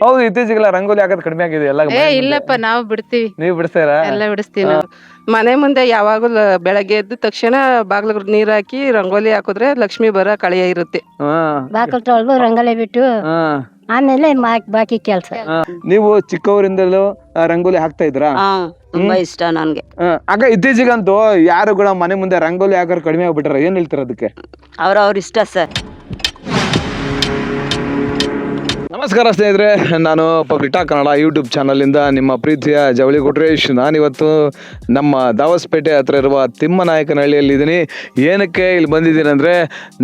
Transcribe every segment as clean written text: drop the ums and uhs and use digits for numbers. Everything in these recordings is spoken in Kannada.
ಹೌದು, ಇತ್ತೀಚೆಗೆಲ್ಲ ರಂಗೋಲಿ ಹಾಕೋದು ಕಡಿಮೆ ಆಗಿದೆ ಎಲ್ಲ ಇಲ್ಲಪ್ಪ, ನಾವು ಬಿಡ್ತೀವಿ, ನೀವು ಬಿಡಿಸ್ತಾರಾ? ಎಲ್ಲ ಬಿಡಿಸ್ತೀವಿ ನಾವು. ಮನೆ ಮುಂದೆ ಯಾವಾಗಲೂ ಬೆಳಗ್ಗೆ ಎದ್ದ ತಕ್ಷಣ ಬಾಗ್ಲಿಗೆ ನೀರ್ ಹಾಕಿ ರಂಗೋಲಿ ಹಾಕಿದ್ರೆ ಲಕ್ಷ್ಮಿ ಬರ ಕಳೆಯ ಇರುತ್ತೆ. ಬಾಕಲ್ ತೊಳೆದು ರಂಗೋಲಿ ಬಿಟ್ಟು ಆಮೇಲೆ ಬಾಕಿ ಕೆಲಸ. ನೀವು ಚಿಕ್ಕವರಿಂದಲೂ ರಂಗೋಲಿ ಹಾಕ್ತಾ ಇದ್ರಾ? ತುಂಬಾ ಇಷ್ಟ ನನ್ಗೆ. ಆಗ ಇತ್ತೀಚೆಗಂತೂ ಯಾರು ಕೂಡ ಮನೆ ಮುಂದೆ ರಂಗೋಲಿ ಹಾಕೋರು ಕಡಿಮೆ ಆಗ್ಬಿಟ್ರ, ಏನ್ ಹೇಳ್ತಾರ ಅದಕ್ಕೆ? ಅವ್ರ ಇಷ್ಟ ಸರ್. ನಮಸ್ಕಾರ ಸ್ನೇಹಿತರೆ, ನಾನು ಪಬ್ಲಿಕ್ ಕನ್ನಡ ಯೂಟ್ಯೂಬ್ ಚಾನಲಿಂದ ನಿಮ್ಮ ಪ್ರೀತಿಯ ಜವಳಿ ಕೊಟ್ರೇಶ್. ನಾನಿವತ್ತು ನಮ್ಮ ದಾವಸ್ಪೇಟೆ ಹತ್ರ ಇರುವ ತಿಮ್ಮನಾಯಕನಹಳ್ಳಿಯಲ್ಲಿದ್ದೀನಿ. ಏನಕ್ಕೆ ಇಲ್ಲಿ ಬಂದಿದ್ದೀನಿ ಅಂದರೆ,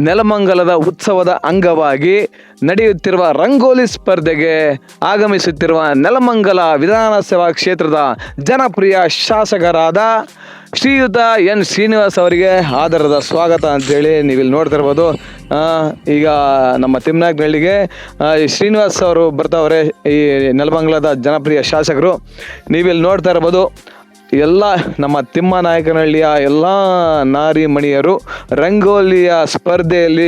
ನೆಲಮಂಗಲದ ಉತ್ಸವದ ಅಂಗವಾಗಿ ನಡೆಯುತ್ತಿರುವ ರಂಗೋಲಿ ಸ್ಪರ್ಧೆಗೆ ಆಗಮಿಸುತ್ತಿರುವ ನೆಲಮಂಗಲ ವಿಧಾನಸಭಾ ಕ್ಷೇತ್ರದ ಜನಪ್ರಿಯ ಶಾಸಕರಾದ ಶ್ರೀಯುತ ಎನ್ ಶ್ರೀನಿವಾಸ್ ಅವರಿಗೆ ಆದರದ ಸ್ವಾಗತ ಅಂತೇಳಿ ನೀವಿಲ್ಲಿ ನೋಡ್ತಾ ಇರ್ಬೋದು. ಈಗ ನಮ್ಮ ತಿಮ್ಮನಾಯಕನಹಳ್ಳಿಗೆ ಶ್ರೀನಿವಾಸ್ ಅವರು ಬರ್ತಾವ್ರೆ, ಈ ನೆಲಮಂಗಲದ ಜನಪ್ರಿಯ ಶಾಸಕರು. ನೀವಿಲ್ಲಿ ನೋಡ್ತಾ ಇರ್ಬೋದು, ಎಲ್ಲ ನಮ್ಮ ತಿಮ್ಮನಾಯಕನಹಳ್ಳಿಯ ಎಲ್ಲ ನಾರಿ ಮಣಿಯರು ರಂಗೋಲಿಯ ಸ್ಪರ್ಧೆಯಲ್ಲಿ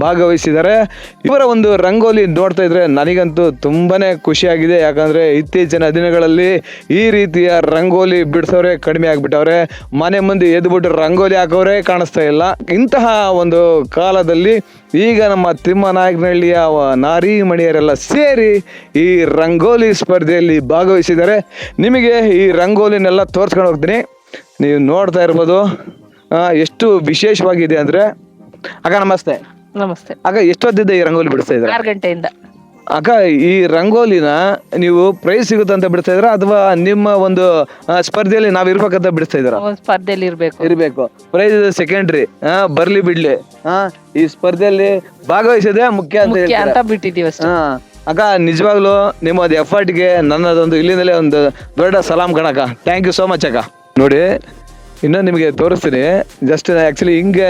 ಭಾಗವಹಿಸಿದ್ದಾರೆ. ಇವರ ಒಂದು ರಂಗೋಲಿ ನೋಡ್ತಾ ಇದ್ರೆ ನನಗಂತೂ ತುಂಬಾ ಖುಷಿಯಾಗಿದೆ. ಯಾಕಂದರೆ ಇತ್ತೀಚಿನ ದಿನಗಳಲ್ಲಿ ಈ ರೀತಿಯ ರಂಗೋಲಿ ಬಿಡಿಸೋರೆ ಕಡಿಮೆ ಆಗಿಬಿಟ್ಟವ್ರೆ. ಮನೆ ಮುಂದೆ ಎದ್ಬಿಟ್ಟು ರಂಗೋಲಿ ಹಾಕೋರೇ ಕಾಣಿಸ್ತಾ ಇಲ್ಲ. ಇಂತಹ ಒಂದು ಕಾಲದಲ್ಲಿ ಈಗ ನಮ್ಮ ತಿಮ್ಮನಾಯಕನಹಳ್ಳಿಯ ನಾರಿ ಮಣಿಯರೆಲ್ಲ ಸೇರಿ ಈ ರಂಗೋಲಿ ಸ್ಪರ್ಧೆಯಲ್ಲಿ ಭಾಗವಹಿಸಿದ್ದಾರೆ. ನಿಮಗೆ ಈ ರಂಗೋಲಿನೆಲ್ಲ ತೋರಿಸ್ಕೊಂಡು ಹೋಗ್ತೀನಿ, ನೀವು ನೋಡ್ತಾ ಇರ್ಬೋದು ಎಷ್ಟು ವಿಶೇಷವಾಗಿದೆ ಅಂದರೆ. ಅಕ್ಕ ನಮಸ್ತೆ. ನಮಸ್ತೆ. ಆಗ ಎಷ್ಟೊತ್ತಿದ್ದ ಈ ರಂಗೋಲಿ ಬಿಡಿಸ್ತಾ ಇದ್ದಾರೆ? 6 ಗಂಟೆಯಿಂದ. ಅಕ್ಕ, ಈ ರಂಗೋಲಿನ ನೀವು ಪ್ರೈಸ್ ಸಿಗುತ್ತಂತ ಬಿಡಿಸ್ತಾ ಇದ್ದೀರಾ ಅಥವಾ ನಿಮ್ಮ ಒಂದು ಸ್ಪರ್ಧೆಯಲ್ಲಿ ನಾವು ಇರ್ಬೇಕಂತ ಬಿಡಿಸ್ತಾ ಇದ್ದೀರಾ? ಸ್ಪರ್ಧೆಯಲ್ಲಿ ಇರ್ಬೇಕು. ಪ್ರೈಸ್ ಸೆಕೆಂಡ್ರಿ, ಬರ್ಲಿ ಬಿಡ್ಲಿ, ಈ ಸ್ಪರ್ಧೆಯಲ್ಲಿ ಭಾಗವಹಿಸೋದೇ ಮುಖ್ಯ ಅಂತ ಬಿಟ್ಟಿದ್ದೀವಿ ಅಷ್ಟೇ. ಅಕ್ಕ, ನಿಜವಾಗ್ಲೂ ನಿಮ್ಮದು ಎಫರ್ಟ್ಗೆ ನನ್ನದೊಂದು ಇಲ್ಲಿಂದಲೇ ಒಂದು ದೊಡ್ಡ ಸಲಾಮ್ ಕಣಕ್ಕ. ಥ್ಯಾಂಕ್ ಯು ಸೋ ಮಚ್ ಅಕ್ಕ. ನೋಡಿ, ಇನ್ನೂ ನಿಮಗೆ ತೋರಿಸ್ತೀನಿ. ಜಸ್ಟ್ ಆ್ಯಕ್ಚುಲಿ ಹಿಂಗೆ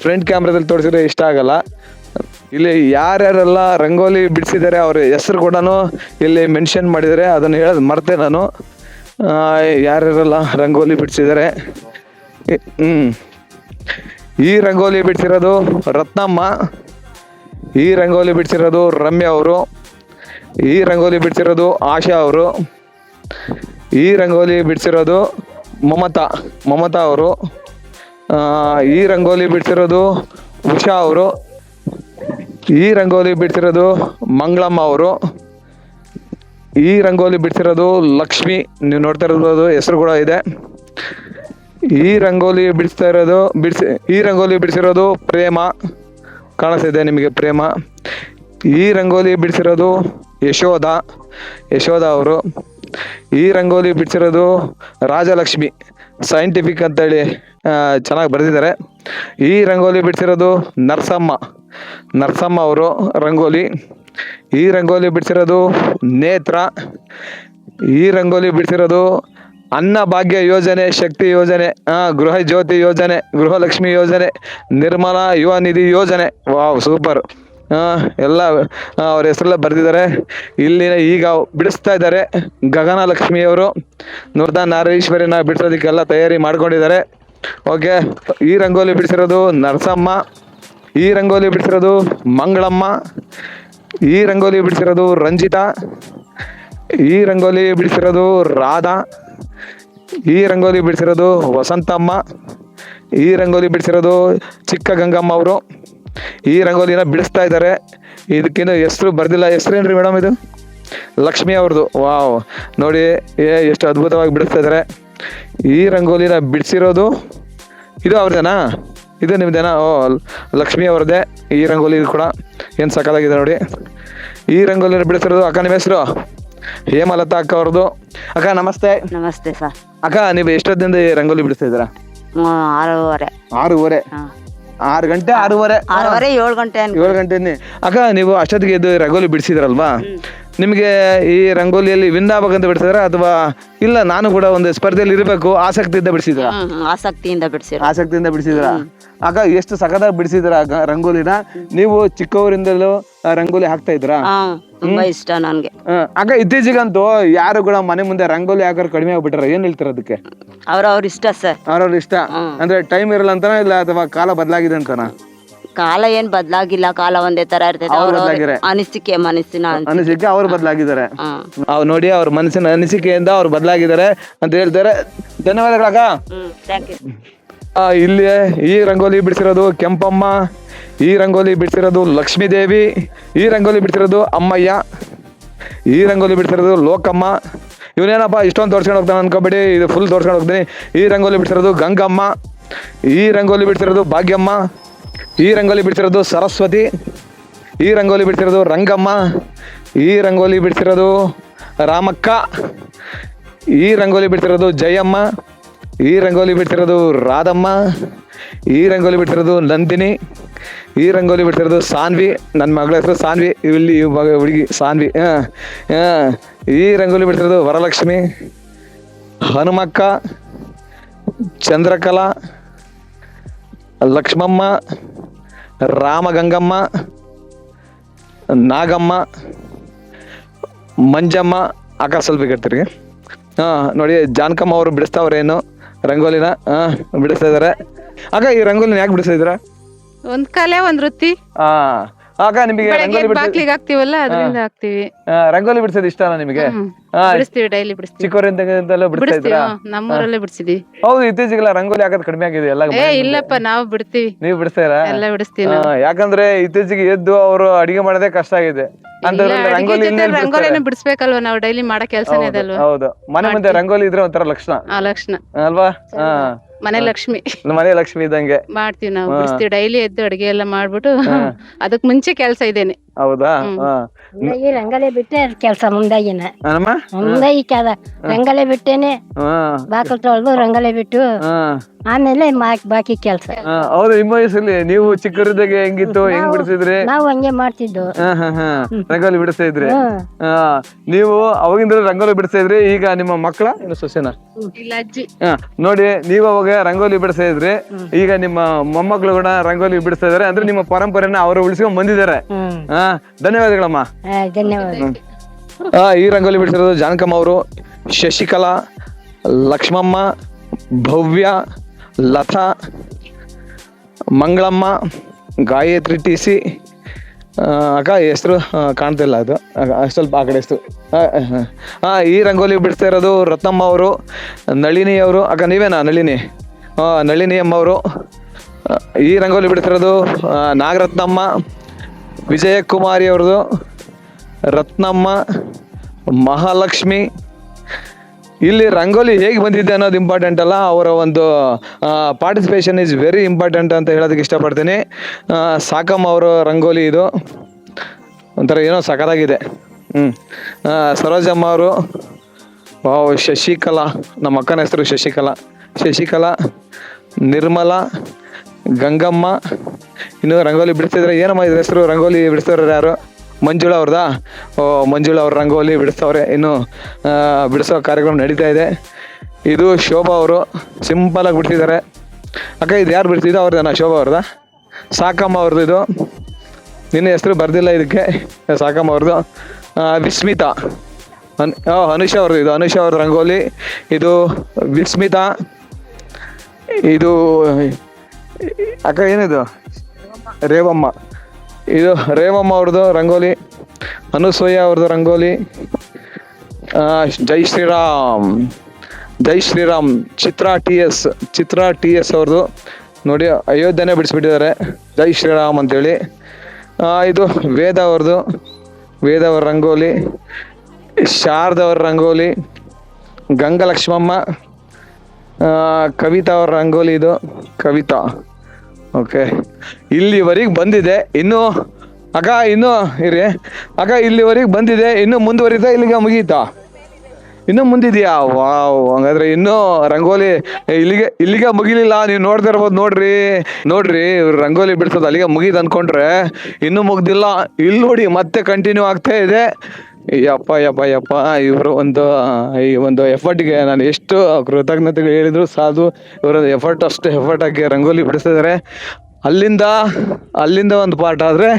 ಫ್ರಂಟ್ ಕ್ಯಾಮ್ರಾದಲ್ಲಿ ತೋರಿಸಿದ್ರೆ ಇಷ್ಟ ಆಗಲ್ಲ. ಇಲ್ಲಿ ಯಾರ್ಯಾರೆಲ್ಲ ರಂಗೋಲಿ ಬಿಡಿಸಿದ್ದಾರೆ ಅವ್ರ ಹೆಸರು ಕೂಡ ಇಲ್ಲಿ ಮೆನ್ಷನ್ ಮಾಡಿದ್ದಾರೆ. ಅದನ್ನು ಹೇಳೋದು ಮರ್ತೆ ನಾನು. ಯಾರ್ಯಾರೆಲ್ಲ ರಂಗೋಲಿ ಬಿಡಿಸಿದ್ದಾರೆ. ಈ ರಂಗೋಲಿ ಬಿಡಿಸಿರೋದು ರತ್ನಮ್ಮ, ಈ ರಂಗೋಲಿ ಬಿಡಿಸಿರೋದು ರಮ್ಯಾ ಅವರು, ಈ ರಂಗೋಲಿ ಬಿಡಿಸಿರೋದು ಆಶಾ ಅವರು, ಈ ರಂಗೋಲಿ ಬಿಡಿಸಿರೋದು ಮಮತಾ ಅವರು, ಈ ರಂಗೋಲಿ ಬಿಡಿಸಿರೋದು ಉಷಾ ಅವರು, ಈ ರಂಗೋಲಿ ಬಿಡಿಸಿರೋದು ಮಂಗಳಮ್ಮ ಅವರು, ಈ ರಂಗೋಲಿ ಬಿಡಿಸಿರೋದು ಲಕ್ಷ್ಮಿ, ನೀವು ನೋಡ್ತಾ ಇರೋದು ಹೆಸರು ಕೂಡ ಇದೆ. ಈ ರಂಗೋಲಿ ಈ ರಂಗೋಲಿ ಬಿಡಿಸಿರೋದು ಪ್ರೇಮ, ಕಾಣಿಸ್ತಿದೆ ನಿಮಗೆ ಪ್ರೇಮ. ಈ ರಂಗೋಲಿ ಬಿಡಿಸಿರೋದು ಯಶೋಧ ಅವರು. ಈ ರಂಗೋಲಿ ಬಿಡಿಸಿರೋದು ರಾಜಲಕ್ಷ್ಮಿ, ಸೈಂಟಿಫಿಕ್ ಅಂತೇಳಿ ಚೆನ್ನಾಗಿ ಬರೆದಿದ್ದಾರೆ. ಈ ರಂಗೋಲಿ ಬಿಡಿಸಿರೋದು ನರಸಮ್ಮ ಅವರು ರಂಗೋಲಿ. ಈ ರಂಗೋಲಿ ಬಿಡಿಸಿರೋದು ನೇತ್ರ. ಈ ರಂಗೋಲಿ ಬಿಡಿಸಿರೋದು ಅನ್ನ ಭಾಗ್ಯ ಯೋಜನೆ, ಶಕ್ತಿ ಯೋಜನೆ, ಗೃಹ ಜ್ಯೋತಿ ಯೋಜನೆ, ಗೃಹಲಕ್ಷ್ಮಿ ಯೋಜನೆ, ನಿರ್ಮಲಾ ಯುವ ನಿಧಿ ಯೋಜನೆ. Wow, super. ಎಲ್ಲ ಅವ್ರ ಹೆಸರೆಲ್ಲ ಬರೆದಿದ್ದಾರೆ. ಇಲ್ಲಿನ ಈಗ ಬಿಡಿಸ್ತಾ ಇದ್ದಾರೆ ಗಗನ ಲಕ್ಷ್ಮಿಯವರು. ನಾರೀಶ್ವರಿನ ಬಿಡಿಸೋದಕ್ಕೆಲ್ಲ ತಯಾರಿ ಮಾಡ್ಕೊಂಡಿದ್ದಾರೆ. ಓಕೆ, ಈ ರಂಗೋಲಿ ಬಿಡಿಸಿರೋದು ನರಸಮ್ಮ, ಈ ರಂಗೋಲಿ ಬಿಡಿಸಿರೋದು ಮಂಗಳಮ್ಮ, ಈ ರಂಗೋಲಿ ಬಿಡಿಸಿರೋದು ರಂಜಿತಾ, ಈ ರಂಗೋಲಿ ಬಿಡಿಸಿರೋದು ರಾಧಾ, ಈ ರಂಗೋಲಿ ಬಿಡಿಸಿರೋದು ವಸಂತಮ್ಮ, ಈ ರಂಗೋಲಿ ಬಿಡಿಸಿರೋದು ಚಿಕ್ಕ ಗಂಗಮ್ಮ ಅವರು. ಈ ರಂಗೋಲಿನ ಬಿಡಿಸ್ತಾ ಇದ್ದಾರೆ. ಇದಕ್ಕಿಂತ ಹೆಸರು ಬರ್ದಿಲ್ಲ. ಹೆಸರೇನ್ರಿ ಮೇಡಮ್? ಇದು ಲಕ್ಷ್ಮಿ ಅವ್ರದ್ದು. ವಾವ್, ನೋಡಿ ಎಷ್ಟು ಅದ್ಭುತವಾಗಿ ಬಿಡಿಸ್ತಾ ಇದ್ದಾರೆ. ಈ ರಂಗೋಲಿನ ಬಿಡಿಸಿರೋದು ಇದು ಅವ್ರದ್ದೇನಾ? ಇದು ನಿಮ್ದೇನಾ? ಲಕ್ಷ್ಮಿ ಅವ್ರದ್ದೇ ಈ ರಂಗೋಲಿ. ಇದು ಕೂಡ ಏನು ಸಕ್ಕತ್ತಾಗಿದೆ ನೋಡಿ. ಈ ರಂಗೋಲಿನ ಬಿಡಿಸಿರೋದು ಅಕ್ಕ, ನಿಮ್ಮ ಹೆಸರು? ಹೇಮಲತಾ ಅಕ್ಕ ಅವ್ರದ್ದು. ಅಕ್ಕ ನಮಸ್ತೆ. ನಮಸ್ತೆ ಸರ್. ಅಕ್ಕ, ನೀವು ಎಷ್ಟೊತ್ತಿಂದ ಈ ರಂಗೋಲಿ ಬಿಡಿಸ್ತಾ ಇದ್ದೀರಾ? 6:30. 6 ಗಂಟೆ 6:30 7 ಗಂಟೆ 7 ಗಂಟೆ. ಅಕ್ಕ, ನೀವು ಅಷ್ಟೊತ್ತಿಗೆ ಇದು ರಂಗೋಲಿ ಬಿಡಿಸಿದ್ರಲ್ವಾ? ನಿಮಗೆ ಈ ರಂಗೋಲಿಯಲ್ಲಿ ವಿನ್ ಆಗ್ಬೇಕಂತ ಬಿಡಿಸಿದ್ರ ಅಥವಾ ಇಲ್ಲ ನಾನು ಕೂಡ ಒಂದು ಸ್ಪರ್ಧೆಯಲ್ಲಿ ಇರಬೇಕು ಆಸಕ್ತಿಯಿಂದ ಬಿಡಿಸಿದ್ರ? ಆಸಕ್ತಿಯಿಂದ ಬಿಡಿಸಿದ್ರ. ಆಗ ಎಷ್ಟು ಸಖತ್ತಾಗಿ ಬಿಡಿಸಿದ್ರ ರಂಗೋಲಿನ. ನೀವು ಚಿಕ್ಕವರಿಂದಲೂ ರಂಗೋಲಿ ಹಾಕ್ತಾ ಇದ್ರಾ? ತುಂಬಾ ಇಷ್ಟ ನನ್ಗೆ. ಆಗ ಇತ್ತೀಚೆಗಂತೂ ಯಾರು ಕೂಡ ಮನೆ ಮುಂದೆ ರಂಗೋಲಿ ಹಾಕೋರು ಕಡಿಮೆ ಆಗ್ಬಿಟ್ಟಾರ, ಏನ್ ಹೇಳ್ತಾರ ಅದಕ್ಕೆ? ಅವ್ರ ಇಷ್ಟ ಸರ್. ಅವ್ರವ್ರ ಇಷ್ಟ ಅಂದ್ರೆ ಟೈಮ್ ಇರಲ್ಲ ಅಂತಾನ, ಇಲ್ಲ ಅಥವಾ ಕಾಲ ಬದಲಾಗಿದೆ ಅಂತಾನ? ಕಾಲ ಏನ್ ಬದ್ಲಾಗಿಲ್ಲ, ಕಾಲ ಒಂದೇ ತರ ಇರ್ತೈತೆ. ಅವ್ರು ಅವ್ರ ಬದ್ಲಾಗಿರೆ. ಅನಿಸಿಕೆ ಮನಸ್ಸಿನ ಅನಿಸಿಕೆ ಅವ್ರು ಬದಲಾಗಿದ್ದಾರೆ. ಹ್ಮ್. ಅವ್ರು ನೋಡಿ ಅವ್ರ ಮನಸ್ಸಿನ ಅನಿಸಿಕೆಯಿಂದ ಅವ್ರು ಬದಲಾಗಿದ್ದಾರೆ ಅಂತ ಹೇಳ್ತಾರೆ. ಧನ್ಯವಾದಗಳಕ್ಕ. Thank you. ಇಲ್ಲಿ ಈ ರಂಗೋಲಿ ಬಿಡಿಸಿರೋದು ಕೆಂಪಮ್ಮ, ಈ ರಂಗೋಲಿ ಬಿಡಿಸಿರೋದು ಲಕ್ಷ್ಮೀದೇವಿ, ಈ ರಂಗೋಲಿ ಬಿಡಿಸಿರೋದು ಅಮ್ಮಯ್ಯ, ಈ ರಂಗೋಲಿ ಬಿಡಿಸಿರೋದು ಲೋಕಮ್ಮ. ಇವನೇನಪ್ಪ ಇಷ್ಟೊಂದು ತೋರ್ಸ್ಕೊಂಡು ಹೋಗ್ತಾನೆ ಅನ್ಕೋಬೇಡಿ, ಇದು ಫುಲ್ ತೋರ್ಸ್ಕೊಂಡು ಹೋಗ್ತೀನಿ. ಈ ರಂಗೋಲಿ ಬಿಡಿಸಿರೋದು ಗಂಗಮ್ಮ, ಈ ರಂಗೋಲಿ ಬಿಡಿಸಿರೋದು ಭಾಗ್ಯಮ್ಮ, ಈ ರಂಗೋಲಿ ಬಿಡಿಸಿರೋದು ಸರಸ್ವತಿ, ಈ ರಂಗೋಲಿ ಬಿಡಿಸಿರೋದು ರಂಗಮ್ಮ, ಈ ರಂಗೋಲಿ ಬಿಡಿಸಿರೋದು ರಾಮಕ್ಕ, ಈ ರಂಗೋಲಿ ಬಿಡಿಸಿರೋದು ಜಯಮ್ಮ, ಈ ರಂಗೋಲಿ ಬಿಡ್ತಿರೋದು ರಾಧಮ್ಮ, ಈ ರಂಗೋಲಿ ಬಿಡ್ತಿರೋದು ನಂದಿನಿ, ಈ ರಂಗೋಲಿ ಬಿಡ್ತಿರೋದು ಸಾನ್ವಿ. ನನ್ನ ಮಗಳ ಹೆಸರು ಸಾನ್ವಿ, ಇಲ್ಲಿ ಹುಡುಗಿ ಸಾನ್ವಿ. ಈ ರಂಗೋಲಿ ಬಿಡ್ತಿರೋದು ವರಲಕ್ಷ್ಮಿ, ಹನುಮಕ್ಕ, ಚಂದ್ರಕಲಾ, ಲಕ್ಷ್ಮಮ್ಮ, ರಾಮಗಂಗಮ್ಮ, ನಾಗಮ್ಮ, ಮಂಜಮ್ಮ. ಅಕ್ಕ ಸ್ವಲ್ಪ ಕೆಡ್ತೀರಿ. ನೋಡಿ ಜಾನಕಮ್ಮ ಅವರು ಬಿಡಿಸ್ತಾವ್ರೇನು ರಂಗೋಲಿನ ಬಿಡಿಸ್ತಾ ಇದಾರೆ. ಅಕ್ಕ ಈ ರಂಗೋಲಿನ ಯಾಕೆ ಬಿಡಿಸ್ತಾ ಇದ್ದೀರಾ? ಒಂದ್ ಕಲೆ ಒಂದ್ ವೃತ್ತಿ. ಅಕ್ಕ ನಿಮಗೆ ರಂಗೋಲಿ ಬಾಕ್ಲಿಗೆ ಹಾಕ್ತಿವಲ್ಲ ಅದರಿಂದ ಹಾಕ್ತಿವಿ. ರಂಗೋಲಿ ಬಿಡಿಸೋದು ಇಷ್ಟನಾ ನಿಮಗೆ? ಬಿಡಿಸ್ತೀವಿ, ಡೈಲಿ ಬಿಡಿಸ್ತೀವಿ. ಚಿಕ್ಕವರಿಂದಲೂ ಬಿಡಿಸ್ತಾ ಇದ್ದೀರಾ? ನಮ್ಮೂರಲ್ಲೇ ಬಿಡಿಸಿದೀವಿ. ಹೌದು, ಇತ್ತೀಚೆಗೆಲ್ಲ ರಂಗೋಲಿ ಹಾಕೋದು ಕಡಿಮೆ ಆಗಿದೆ ಎಲ್ಲ. ಇಲ್ಲಪ್ಪ, ನಾವು ಬಿಡ್ತೀವಿ. ನೀವು ಬಿಡಿಸ್ತಾರಾ? ಎಲ್ಲ ಬಿಡಿಸ್ತೀವಿ ನಾವು. ಯಾಕಂದ್ರೆ ಇತ್ತೀಚೆಗೆ ಎದ್ದು ಅವರು ಅಡಿಗೆ ಮಾಡೋದೇ ಕಷ್ಟ ಆಗಿದೆ. ರಂಗೋಲಿನ ಬಿಡಿಸ್ಬೇಕಲ್ವಾ, ನಾವು ಡೈಲಿ ಮಾಡೋ ಕೆಲ್ಸನೇ ಅದಲ್ವಾ. ಹೌದು, ಮನೆ ಮುಂದೆ ರಂಗೋಲಿ ಇದ್ರೆ ಒಂಥರ ಲಕ್ಷಣ ಲಕ್ಷಣ ಅಲ್ವಾ? ಮನೆ ಲಕ್ಷ್ಮಿ. ಮನೆ ಲಕ್ಷ್ಮಿ ಇದ್ದಂಗೆ ಮಾಡ್ತೀವಿ ನಾವು, ಬಿಡಿಸ್ತೀವಿ. ಡೈಲಿ ಎದ್ದು ಅಡಿಗೆ ಎಲ್ಲ ಮಾಡ್ಬಿಟ್ಟು ಅದಕ್ ಮುಂಚೆ ಕೆಲ್ಸ ಇದೇನೆ. ಹೌದಾ? ಈ ರಂಗೋಲಿ ಬಿಟ್ಟೆ ಕೆಲಸ ಮುಂದಾಗಿನ ಮುಂದಾಗಿ ರಂಗೋಲಿ ಬಿಟ್ಟೇನೆ ಬಾಕಲ್ ತೊಳೆದು ರಂಗೋಲಿ ಬಿಟ್ಟು ಆಮೇಲೆ ಬಾಕಿ ಕೆಲಸ. ಹೌದು, ನಿಮ್ಮ ವಯಸ್ಸಲ್ಲಿ ನೀವು ಚಿಕ್ಕರಿದ್ದಾಗ ಹೆಂಗಿತ್ತು, ಹೆಂಗ್ ಬಿಡಿಸಿದ್ರಿ? ನಾವು ಹಂಗೆ ಮಾಡ್ತಿದ್ದು. ರಂಗೋಲಿ ಬಿಡಿಸ್ತಾ ಇದ್ರಿ. ನೀವು ಅವಾಗಿಂದ ರಂಗೋಲಿ ಬಿಡಿಸ್ತಾ ಇದ್ರಿ. ಈಗ ನಿಮ್ಮ ಮಕ್ಕಳ ಏನು ಸೊಸೆನಾ? ಇಲ್ಲ ಅಜ್ಜಿ. ನೋಡಿ, ನೀವು ಅವಾಗ ರಂಗೋಲಿ ಬಿಡಿಸ್ತಾ ಇದ್ರಿ, ಈಗ ನಿಮ್ಮ ಮೊಮ್ಮಕ್ಕಳು ಕೂಡ ರಂಗೋಲಿ ಬಿಡಿಸ್ತಾ ಇದಾರೆ. ಅಂದ್ರೆ ನಿಮ್ಮ ಪರಂಪರೆನ ಅವರು ಉಳಿಸ್ಕೊಂಡ್ ಬಂದಿದ್ದಾರೆ. ಧನ್ಯವಾದಗಳಮ್ಮ. ಧನ್ಯವಾದ. ಈ ರಂಗೋಲಿ ಬಿಡಿಸಿರೋದು ಜಾನಕಮ್ಮ ಅವರು, ಶಶಿಕಲಾ, ಲಕ್ಷ್ಮಮ್ಮ, ಭವ್ಯ, ಲತಾ, ಮಂಗಳಮ್ಮ, ಗಾಯತ್ರಿ ಟಿ ಸಿ. ಅಕ್ಕ ಹೆಸರು ಕಾಣ್ತಿಲ್ಲ, ಅದು ಸ್ವಲ್ಪ ಆ ಕಡೆ ಹೆಸರು. ಈ ರಂಗೋಲಿ ಬಿಡಿಸ್ತಾ ಇರೋದು ರತ್ನಮ್ಮ ಅವರು, ನಳಿನಿ ಅವರು. ಅಕ್ಕ ನೀವೇನಾ ನಳಿನಿ? ನಳಿನಿ ಅಮ್ಮ ಅವರು. ಈ ರಂಗೋಲಿ ಬಿಡಿಸ್ತಿರೋದು ನಾಗರತ್ನಮ್ಮ, ವಿಜಯಕುಮಾರಿ ಅವ್ರದ್ದು, ರತ್ನಮ್ಮ, ಮಹಾಲಕ್ಷ್ಮಿ. ಇಲ್ಲಿ ರಂಗೋಲಿ ಹೇಗೆ ಬಂದಿದೆ ಅನ್ನೋದು ಇಂಪಾರ್ಟೆಂಟ್ ಅಲ್ಲ, ಅವರ ಒಂದು ಪಾರ್ಟಿಸಿಪೇಷನ್ ಈಸ್ ವೆರಿ ಇಂಪಾರ್ಟೆಂಟ್ ಅಂತ ಹೇಳೋದಕ್ಕೆ ಇಷ್ಟಪಡ್ತೀನಿ. ಸಾಕಮ್ಮ ಅವರ ರಂಗೋಲಿ ಇದು ಒಂಥರ ಏನೋ ಸಖತ್ತಾಗಿದೆ. ಸರೋಜಮ್ಮ ಅವರು. ಶಶಿಕಲಾ, ನಮ್ಮ ಅಕ್ಕನ ಹೆಸರು ಶಶಿಕಲಾ, ನಿರ್ಮಲಾ, ಗಂಗಮ್ಮ. ಇನ್ನು ರಂಗೋಲಿ ಬಿಡಿಸ್ತಿದ್ರೆ ಏನಮ್ಮ ಇದ್ರ ಹೆಸರು? ರಂಗೋಲಿ ಬಿಡಿಸ್ತಾರ ಯಾರು? ಮಂಜುಳಾ ಅವ್ರದಾ? ಮಂಜುಳಾ ಅವ್ರ ರಂಗೋಲಿ ಬಿಡಿಸ್ತವ್ರೆ. ಇನ್ನು ಬಿಡಿಸೋ ಕಾರ್ಯಕ್ರಮ ನಡೀತಾ ಇದೆ. ಇದು ಶೋಭಾ ಅವರು ಸಿಂಪಲ್ ಆಗಿ ಬಿಡ್ತಿದ್ದಾರೆ. ಅಕ್ಕ ಇದು ಯಾರು ಬಿಡ್ತಿದ್ದು? ಅವ್ರದ್ದೇನಾ? ಶೋಭಾ ಅವ್ರದಾ? ಸಾಕಮ್ಮ ಅವ್ರದ್ದು ಇದು. ನಿನ್ನ ಹೆಸರು ಬರ್ದಿಲ್ಲ ಇದಕ್ಕೆ. ಸಾಕಮ್ಮ ಅವ್ರದ್ದು. ವಿಸ್ಮಿತಾ, ಅನುಷಾ ಅವ್ರದ್ದು. ಇದು ಅನುಷಾ ಅವ್ರ ರಂಗೋಲಿ. ಇದು ವಿಸ್ಮಿತಾ. ಇದು ಅಕ್ಕ ಏನಿದು? ರೇವಮ್ಮ. ಇದು ರೇವಮ್ಮ ಅವ್ರದ್ದು ರಂಗೋಲಿ. ಅನುಸೂಯ ಅವ್ರದ್ದು ರಂಗೋಲಿ. ಜೈ ಶ್ರೀರಾಮ್. ಚಿತ್ರಾ ಟಿ ಎಸ್ ಅವ್ರದ್ದು. ನೋಡಿ, ಅಯೋಧ್ಯೆನೇ ಬಿಡಿಸ್ಬಿಟ್ಟಿದ್ದಾರೆ, ಜೈ ಶ್ರೀರಾಮ್ ಅಂತೇಳಿ. ಇದು ವೇದ ಅವ್ರದ್ದು, ವೇದ ಅವ್ರ ರಂಗೋಲಿ. ಶಾರದಾ ಅವ್ರ ರಂಗೋಲಿ. ಗಂಗಲಕ್ಷ್ಮಮ್ಮ. ಕವಿತಾ ಅವ್ರ ರಂಗೋಲಿ. ಇದು ಕವಿತಾ. ಓಕೆ, ಇಲ್ಲಿವರೆಗೆ ಬಂದಿದೆ. ಇನ್ನು ಅಕ್ಕ ಇನ್ನೂ ಇರಿ ಅಕ್ಕ, ಇಲ್ಲಿವರೆಗೆ ಬಂದಿದೆ, ಇನ್ನೂ ಮುಂದುವರಿತಾ? ಇಲ್ಲಿಗೆ ಮುಗೀತಾ? ಇನ್ನೂ ಮುಂದಿದೆಯಾ? ವಾವ್, ಹಂಗಾದ್ರೆ ಇನ್ನೂ ರಂಗೋಲಿ ಇಲ್ಲಿಗೆ ಮುಗಿಲಿಲ್ಲ. ನೀವು ನೋಡ್ತಾ ಇರ್ಬೋದು. ನೋಡ್ರಿ ರಂಗೋಲಿ ಬಿಡಿಸೋದು ಅಲ್ಲಿಗೆ ಮುಗೀತು ಅನ್ಕೊಂಡ್ರೆ ಇನ್ನೂ ಮುಗ್ದಿಲ್ಲ. ಇಲ್ಲಿ ನೋಡಿ, ಮತ್ತೆ ಕಂಟಿನ್ಯೂ ಆಗ್ತಾ ಇದೆ. ಯಪ್ಪ ಇವರು ಈ ಒಂದು ಎಫರ್ಟ್ಗೆ ನಾನು ಎಷ್ಟು ಕೃತಜ್ಞತೆಗಳು ಹೇಳಿದ್ರು ಸಾಧು. ಇವರ ಅಷ್ಟು ಎಫರ್ಟ್ ಹಾಕಿ ರಂಗೋಲಿ ಬಿಡಿಸ್ತಿದ್ದಾರೆ. ಅಲ್ಲಿಂದ ಒಂದು ಪಾರ್ಟ್ ಆದರೆ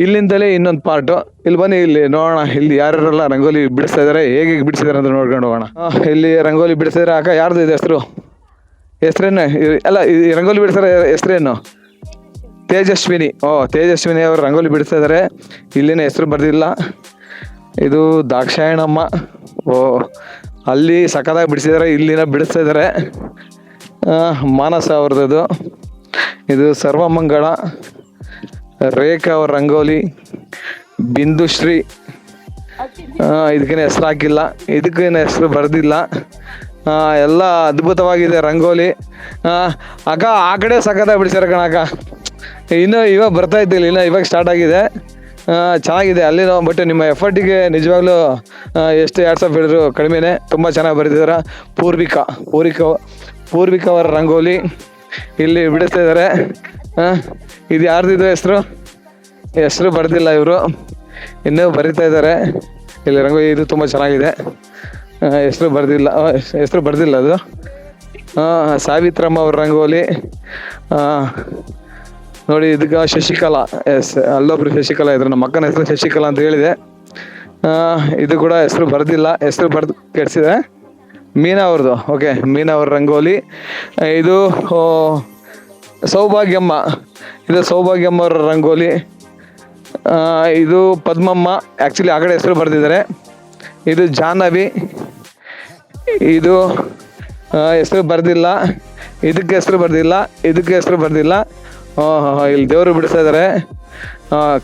ಇಲ್ಲಿಂದಲೇ ಇನ್ನೊಂದು ಪಾರ್ಟು. ಇಲ್ಲಿ ಬನ್ನಿ, ಇಲ್ಲಿ ನೋಡೋಣ ಇಲ್ಲಿ ಯಾರೆಲ್ಲ ರಂಗೋಲಿ ಬಿಡಿಸ್ತಾ ಇದ್ದಾರೆ, ಹೇಗೆ ಬಿಡಿಸಿದಾರೆ ಅಂತ ನೋಡ್ಕೊಂಡು ಹೋಗೋಣ. ಇಲ್ಲಿ ರಂಗೋಲಿ ಬಿಡಿಸಿದ್ರೆ ಅಕ್ಕ ಯಾರ್ದು ಇದೆ ಹೆಸರೇನು? ಅಲ್ಲ, ಈ ರಂಗೋಲಿ ಬಿಡಿಸಿದ್ರೆ ಹೆಸರೇನು? ತೇಜಸ್ವಿನಿ. ತೇಜಸ್ವಿನಿ ಅವರು ರಂಗೋಲಿ ಬಿಡಿಸ್ತಾ ಇದ್ದಾರೆ. ಇಲ್ಲಿನ ಹೆಸರು ಬರ್ದಿಲ್ಲ. ಇದು ದಾಕ್ಷಾಯಣಮ್ಮ. ಅಲ್ಲಿ ಸಖತ್ತಾಗಿ ಬಿಡಿಸಿದ್ದಾರೆ, ಇಲ್ಲಿನ ಬಿಡಿಸ್ತಾ ಇದ್ದಾರೆ. ಮಾನಸ ಅವ್ರದ್ದು. ಇದು ಸರ್ವಮಂಗಳ. ರೇಖಾ ಅವ್ರ ರಂಗೋಲಿ. ಬಿಂದುಶ್ರೀ. ಇದಕ್ಕೇನು ಹೆಸರು ಹಾಕಿಲ್ಲ, ಇದಕ್ಕೇನು ಹೆಸರು ಬರ್ದಿಲ್ಲ. ಎಲ್ಲ ಅದ್ಭುತವಾಗಿದೆ ರಂಗೋಲಿ. ಅಕ್ಕ ಆ ಕಡೆ ಸಖತ್ತಾಗಿ ಬಿಡಿಸ್ಯಾರ ಕಣಕ್ಕ. ಇನ್ನು ಇವಾಗ ಬರ್ತಾ ಇದ್ದಿಲ್ಲ, ಇನ್ನು ಇವಾಗ ಸ್ಟಾರ್ಟ್ ಆಗಿದೆ. ಚೆನ್ನಾಗಿದೆ ಅಲ್ಲಿ. ಬಟ್ ನಿಮ್ಮ ಎಫರ್ಟಿಗೆ ನಿಜವಾಗ್ಲೂ ಎಷ್ಟು ವಾಟ್ಸಪ್ ಹೇಳಿದ್ರು ಕಡಿಮೆನೇ. ತುಂಬ ಚೆನ್ನಾಗಿ ಬರೆದಿದ್ದಾರೆ. ಪೂರ್ವಿಕಾ ಅವರ ರಂಗೋಲಿ ಇಲ್ಲಿ ಬಿಡಿಸ್ತಾ ಇದ್ದಾರೆ. ಇದು ಯಾರ್ದಿದು ಹೆಸರು ಬರ್ದಿಲ್ಲ, ಇವರು ಇನ್ನೂ ಬರಿತಾ ಇದ್ದಾರೆ ಇಲ್ಲಿ ರಂಗೋಲಿ. ಇದು ತುಂಬ ಚೆನ್ನಾಗಿದೆ. ಹೆಸರು ಬರ್ದಿಲ್ಲ ಅದು. ಸಾವಿತ್ರಮ್ಮ ಅವ್ರ ರಂಗೋಲಿ ನೋಡಿ. ಇದಕ್ಕೆ ಶಶಿಕಲಾ. ಅಲ್ಲೊಬ್ರು ಶಶಿಕಲಾ ಇದ್ರು, ನಮ್ಮ ಅಕ್ಕನ ಹೆಸರು ಶಶಿಕಲಾ ಅಂತ ಹೇಳಿದೆ. ಇದು ಕೂಡ ಹೆಸರು ಬರ್ದಿಲ್ಲ, ಹೆಸರು ಬರ್ದು ಕೆಡಿಸಿದೆ. ಮೀನಾ ಅವ್ರದ್ದು. ಓಕೆ, ಮೀನಾ ಅವ್ರ ರಂಗೋಲಿ. ಇದು ಸೌಭಾಗ್ಯಮ್ಮ. ಇದು ಸೌಭಾಗ್ಯಮ್ಮ ಅವ್ರ ರಂಗೋಲಿ. ಇದು ಪದ್ಮಮ್ಮ. ಆ್ಯಕ್ಚುಲಿ ಆ ಕಡೆ ಹೆಸರು ಬರ್ದಿದ್ದಾರೆ. ಇದು ಜಾಹ್ನವಿ. ಇದು ಹೆಸರು ಬರ್ದಿಲ್ಲ, ಇದಕ್ಕೆ ಹೆಸರು ಬರ್ದಿಲ್ಲ, ಇದಕ್ಕೆ ಹೆಸರು ಬರ್ದಿಲ್ಲ. ಇಲ್ಲಿ ದೇವರು ಬಿಡಿಸ್ತಾ ಇದ್ದಾರೆ.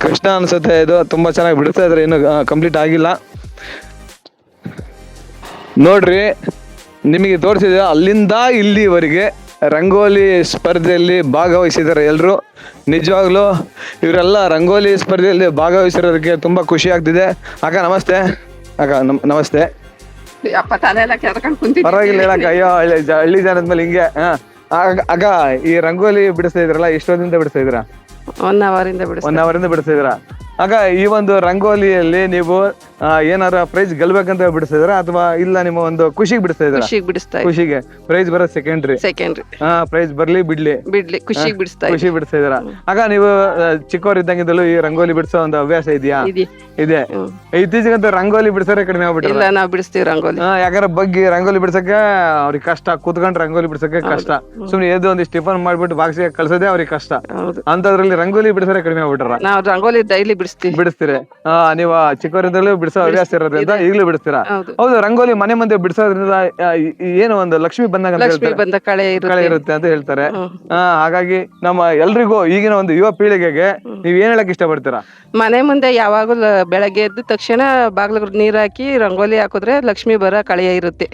ಕೃಷ್ಣ ಅನ್ಸುತ್ತೆ ಇದು. ತುಂಬ ಚೆನ್ನಾಗಿ ಬಿಡಿಸ್ತಾ ಇದ್ದಾರೆ, ಇನ್ನು ಕಂಪ್ಲೀಟ್ ಆಗಿಲ್ಲ. ನೋಡ್ರಿ, ನಿಮಗೆ ತೋರಿಸಿದೆ ಅಲ್ಲಿಂದ ಇಲ್ಲಿವರೆಗೆ ರಂಗೋಲಿ ಸ್ಪರ್ಧೆಯಲ್ಲಿ ಭಾಗವಹಿಸಿದ್ದಾರೆ ಎಲ್ಲರೂ. ನಿಜವಾಗ್ಲೂ ಇವರೆಲ್ಲ ರಂಗೋಲಿ ಸ್ಪರ್ಧೆಯಲ್ಲಿ ಭಾಗವಹಿಸಿರೋದಕ್ಕೆ ತುಂಬ ಖುಷಿ ಆಗ್ತಿದೆ. ಅಕ್ಕ ನಮಸ್ತೆ. ನಮಸ್ತೆ. ಪರವಾಗಿಲ್ಲ ಹೇಳಕ್ಕ. ಅಯ್ಯೋ, ಹಳ್ಳಿ ಜನದ ಮೇಲೆ ಹಿಂಗೆ. ಅಕ್ಕ, ಈ ರಂಗೋಲಿ ಬಿಡಿಸ್ತಾ ಇದ್ರಲ್ಲ, ಎಷ್ಟೊಂದಿಂದ ಬಿಡಿಸ್ತಾ ಇದ್ದೀರಾ? 1 ಅವರಿಂದ ಬಿಡಿಸ್ತಾ ಇದ್ದೀರಾ? ಆಗ ಈ ಒಂದು ರಂಗೋಲಿಯಲ್ಲಿ ನೀವು ಏನಾರ ಪ್ರೈಸ್ ಗೆಲ್ಬೇಕಂತ ಬಿಡಿಸ್ತಿದ್ರ ಅಥವಾ ಇಲ್ಲ ನಿಮ್ಮ ಒಂದು ಖುಷಿಗೆ ಬಿಡಿಸ್ತಾ ಇದ್ರ? ಖುಷಿಗೆ. ಪ್ರೈಸ್ ಬರೋದು ಸೆಕೆಂಡ್ರಿ. ಪ್ರೈಸ್ ಬರ್ಲಿ ಬಿಡ್ಲಿ ಖುಷಿ ಬಿಡಿಸ್ತಾ ಇದ್ರ. ಆಗ ನೀವು ಚಿಕ್ಕವರಿದ್ದಂಗಿದ್ದಲು ಈ ರಂಗೋಲಿ ಬಿಡಿಸೋ ಒಂದು ಹವ್ಯಾಸ ಇದೆಯಾ? ಇದೆ. ಇತ್ತೀಚೆಗಂತ ರಂಗೋಲಿ ಬಿಡಿಸೋರೆ ಕಡಿಮೆ ಆಗ್ಬಿಟ್ಟಿಲ್ಲ. ನಾವು ಬಿಡಿಸ್ತೀವಿ ರಂಗೋಲಿ. ಯಾಕಂದ್ರೆ ಬಗ್ಗೆ ರಂಗೋಲಿ ಬಿಡ್ಸಕ್ಕೆ ಅವ್ರಿಗೆ ಕಷ್ಟ, ಕೂತ್ಕೊಂಡು ರಂಗೋಲಿ ಬಿಡ್ಸಕ್ಕೆ ಕಷ್ಟ. ಸುಮ್ನೆ ಎದ್ದು ಒಂದಿಷ್ಟು ಟಿಫನ್ ಮಾಡ್ಬಿಟ್ಟು ಬಾಕ್ಸಿಗೆ ಕಳ್ಸೋದೇ ಅವ್ರಿಗೆ ಕಷ್ಟ. ಅಂತದ್ರಲ್ಲಿ ರಂಗೋಲಿ ಬಿಡಿಸೋರೆ ಕಡಿಮೆ ಆಗ್ಬಿಟ್ರ. ನಾವು ರಂಗೋಲಿ ಡೈಲಿ ಬಿಡಿಸ್ತೀರಿ. ನೀವು ಚಿಕ್ಕವರಿಂದಲೂ ಬಿಡಿಸೋ ಹವ್ಯಾಸ ಇರೋದ್ರಿಂದ ಈಗಲೂ ಬಿಡಿಸ್ತೀರಾ? ಹೌದು. ರಂಗೋಲಿ ಮನೆ ಮುಂದೆ ಬಿಡಿಸೋದ್ರಿಂದ ಏನು ಒಂದು ಲಕ್ಷ್ಮಿ ಬಂದಾಗ ಕಳೆ ಇರುತ್ತೆ ಅಂತ ಹೇಳ್ತಾರೆ. ಹಾಗಾಗಿ ನಮ್ಮ ಎಲ್ರಿಗೂ ಈಗಿನ ಒಂದು ಯುವ ಪೀಳಿಗೆಗೆ ನೀವ್ ಏನ್ ಹೇಳಕ್ ಇಷ್ಟಪಡ್ತೀರಾ? ಮನೆ ಮುಂದೆ ಯಾವಾಗಲೂ ಬೆಳಗ್ಗೆ ಎದ್ದ ತಕ್ಷಣ ಬಾಗ್ಲಿಗೆ ನೀರ್ ಹಾಕಿ ರಂಗೋಲಿ ಹಾಕಿದ್ರೆ ಲಕ್ಷ್ಮಿ ಬರೋ ಕಳೆಯ ಇರುತ್ತೆ.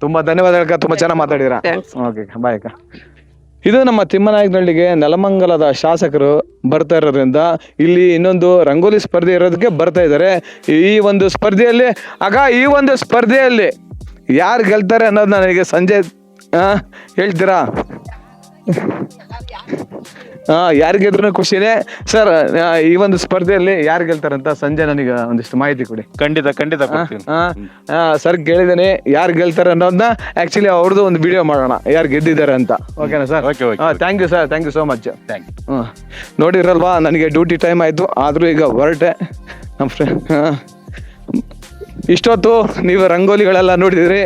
ತುಂಬಾ ಧನ್ಯವಾದಗಳು. ತುಂಬಾ ಚೆನ್ನಾಗಿ ಮಾತಾಡಿರಾ. ಓಕೆ, ಬಾಯ್ ಅಕ್ಕ. ಇದು ನಮ್ಮ ತಿಮ್ಮನಾಯಕನಹಳ್ಳಿಗೆ ನೆಲಮಂಗಲದ ಶಾಸಕರು ಬರ್ತಾ ಇರೋದ್ರಿಂದ ಇಲ್ಲಿ ಇನ್ನೊಂದು ರಂಗೋಲಿ ಸ್ಪರ್ಧೆ ಇರೋದಕ್ಕೆ ಬರ್ತಾ ಇದ್ದಾರೆ. ಈ ಒಂದು ಸ್ಪರ್ಧೆಯಲ್ಲಿ ಯಾರು ಗೆಲ್ತಾರೆ ಅನ್ನೋದು ನನಗೆ ಸಂಜೆ ಹೇಳ್ತೀರಾ? ಯಾರು ಗೆದ್ರು ಖುಷಿನೇ ಸರ್. ಈ ಒಂದು ಸ್ಪರ್ಧೆಯಲ್ಲಿ ಯಾರು ಗೆಲ್ತಾರಂತ ಸಂಜೆ ನನಗೆ ಒಂದಿಷ್ಟು ಮಾಹಿತಿ ಕೊಡಿ. ಖಂಡಿತ ಸರ್ ಕೇಳಿದ್ದೇನೆ ಯಾರು ಗೆಲ್ತಾರೆ ಅನ್ನೋದನ್ನ. ಆಕ್ಚುಲಿ ಅವ್ರದ್ದು ಒಂದು ವಿಡಿಯೋ ಮಾಡೋಣ, ಯಾರು ಗೆದ್ದಿದ್ದಾರೆ ಅಂತ. ಓಕೆನಾ sir? Thank you sir, thank you so much. ನೋಡಿರಲ್ವಾ, ನನಗೆ ಡ್ಯೂಟಿ ಟೈಮ್ ಆಯ್ತು, ಆದ್ರೂ ಈಗ ಹೊರಟೆ. ನಮ್ಮ ಫ್ರೆಂಡ್ ಇಷ್ಟೊತ್ತು ನೀವು ರಂಗೋಲಿಗಳೆಲ್ಲ ನೋಡಿದ್ರಿ.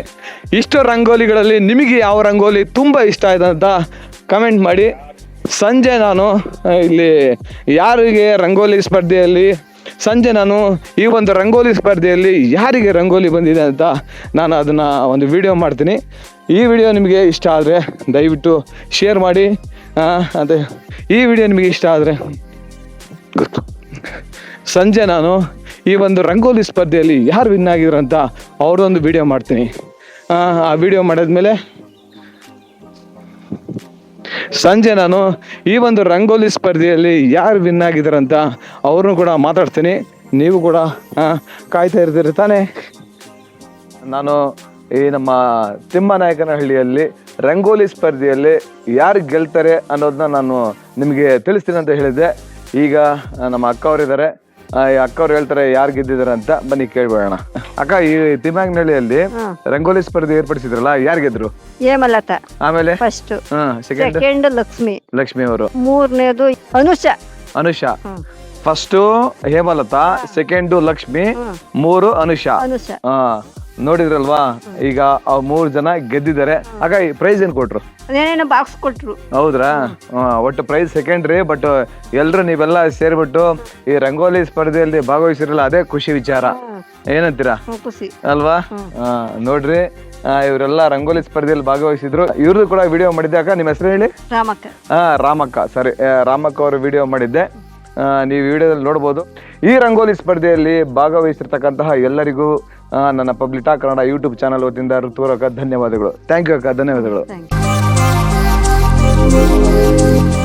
ಇಷ್ಟು ರಂಗೋಲಿಗಳಲ್ಲಿ ನಿಮಗೆ ಯಾವ ರಂಗೋಲಿ ತುಂಬ ಇಷ್ಟ ಆಯ್ತು ಅಂತ ಕಮೆಂಟ್ ಮಾಡಿ. ಸಂಜೆ ನಾನು ಇಲ್ಲಿ ಯಾರಿಗೆ ರಂಗೋಲಿ ಸ್ಪರ್ಧೆಯಲ್ಲಿ ಈ ಒಂದು ರಂಗೋಲಿ ಸ್ಪರ್ಧೆಯಲ್ಲಿ ಯಾರಿಗೆ ರಂಗೋಲಿ ಬಂದಿದೆ ಅಂತ ನಾನು ಅದನ್ನು ಒಂದು ವಿಡಿಯೋ ಮಾಡ್ತೀನಿ. ಈ ವಿಡಿಯೋ ನಿಮಗೆ ಇಷ್ಟ ಆದರೆ ದಯವಿಟ್ಟು ಶೇರ್ ಮಾಡಿ. ಅದೇ ಈ ವಿಡಿಯೋ ನಿಮಗೆ ಇಷ್ಟ ಆದರೆ ಸಂಜೆ ನಾನು ಈ ಒಂದು ರಂಗೋಲಿ ಸ್ಪರ್ಧೆಯಲ್ಲಿ ಯಾರು ವಿನ್ ಆಗಿದ್ರು ಅಂತ ಅವ್ರದ್ದೊಂದು ವಿಡಿಯೋ ಮಾಡ್ತೀನಿ. ಆ ವಿಡಿಯೋ ಮಾಡಿದ್ಮೇಲೆ ಸಂಜೆ ನಾನು ಈ ಒಂದು ರಂಗೋಲಿ ಸ್ಪರ್ಧೆಯಲ್ಲಿ ಯಾರು ವಿನ್ ಆಗಿದ್ದಾರಂತ ಅವ್ರನ್ನೂ ಕೂಡ ಮಾತಾಡ್ತೀನಿ. ನೀವು ಕೂಡ ಕಾಯ್ತಾ ಇರ್ತೀರಿ ತಾನೇ. ನಾನು ಈ ನಮ್ಮ ತಿಮ್ಮನಾಯಕನಹಳ್ಳಿಯಲ್ಲಿ ರಂಗೋಲಿ ಸ್ಪರ್ಧೆಯಲ್ಲಿ ಯಾರು ಗೆಲ್ತಾರೆ ಅನ್ನೋದನ್ನ ನಾನು ನಿಮಗೆ ತಿಳಿಸ್ತೀನಿ ಅಂತ ಹೇಳಿದ್ದೆ. ಈಗ ನಮ್ಮ ಅಕ್ಕ ಅವರಿದ್ದಾರೆ. ಈ ಅಕ್ಕವ್ರು ಹೇಳ್ತಾರೆ ಯಾರು ಗೆದ್ದಿದ್ದಾರೆ ಅಂತ. ಬನ್ನಿ ಕೇಳ್ಬೇಡೋಣ. ಅಕ್ಕ, ಈ ತಿಮ್ಮನಾಯಕನಹಳ್ಳಿಯಲ್ಲಿ ರಂಗೋಲಿ ಸ್ಪರ್ಧೆ ಏರ್ಪಡಿಸಿದ್ರಲ್ಲ, ಯಾರು ಗೆದ್ರು? ಹೇಮಲತಾ. ಆಮೇಲೆ ಫಸ್ಟ್. ಸೆಕೆಂಡ್ ಲಕ್ಷ್ಮಿ ಅವರು. ಮೂರನೇದು ಅನುಷಾ. First Hemalatha, second Lakshmi, 3 Anusha. ನೋಡಿದ್ರಲ್ವಾ ಈಗ ಆ 3 ಜನ ಗೆದ್ದಿದ್ದಾರೆ. ಹಾಗಾಗಿ ಪ್ರೈಸ್ ಏನ್ ಕೊಟ್ರು? ಅದೇನೇನೋ ಬಾಕ್ಸ್ ಕೊಟ್ರು. ಹೌದ್ರಾ? ಒಟ್ಟು ಪ್ರೈಸ್ ಸೆಕೆಂಡ್ರಿ, ಬಟ್ ಎಲ್ರು ನೀವೆಲ್ಲ ಸೇರ್ಬಿಟ್ಟು ಈ ರಂಗೋಲಿ ಸ್ಪರ್ಧೆಯಲ್ಲಿ ಭಾಗವಹಿಸಿರಲ್ಲ, ಅದೇ ಖುಷಿ ವಿಚಾರ. ಏನಂತೀರಾ? ಖುಷಿ ಅಲ್ವಾ? ನೋಡ್ರಿ, ಇವರೆಲ್ಲ ರಂಗೋಲಿ ಸ್ಪರ್ಧೆಯಲ್ಲಿ ಭಾಗವಹಿಸಿದ್ರು. ಇವ್ರದ್ದು ಕೂಡ ವಿಡಿಯೋ ಮಾಡಿದ್ದಾಗ. ನಿಮ್ಮ ಹೆಸರು ಹೇಳಿ? ರಾಮಕ್ಕ. ರಾಮಕ್ಕ. ಸರಿ, ರಾಮಕ್ಕ ಅವರು ವಿಡಿಯೋ ಮಾಡಿದ್ದೆ, ನೀವು ವಿಡಿಯೋದಲ್ಲಿ ನೋಡ್ಬೋದು. ಈ ರಂಗೋಲಿ ಸ್ಪರ್ಧೆಯಲ್ಲಿ ಭಾಗವಹಿಸಿರ್ತಕ್ಕಂತಹ ಎಲ್ಲರಿಗೂ ನನ್ನ public talk Kannada YouTube channel ವತಿಯಿಂದ ಹೃತ್ಪೂರ್ವಕ ಧನ್ಯವಾದಗಳು. ಥ್ಯಾಂಕ್ ಯು ಅಕ್ಕ, ಧನ್ಯವಾದಗಳು. Thank you.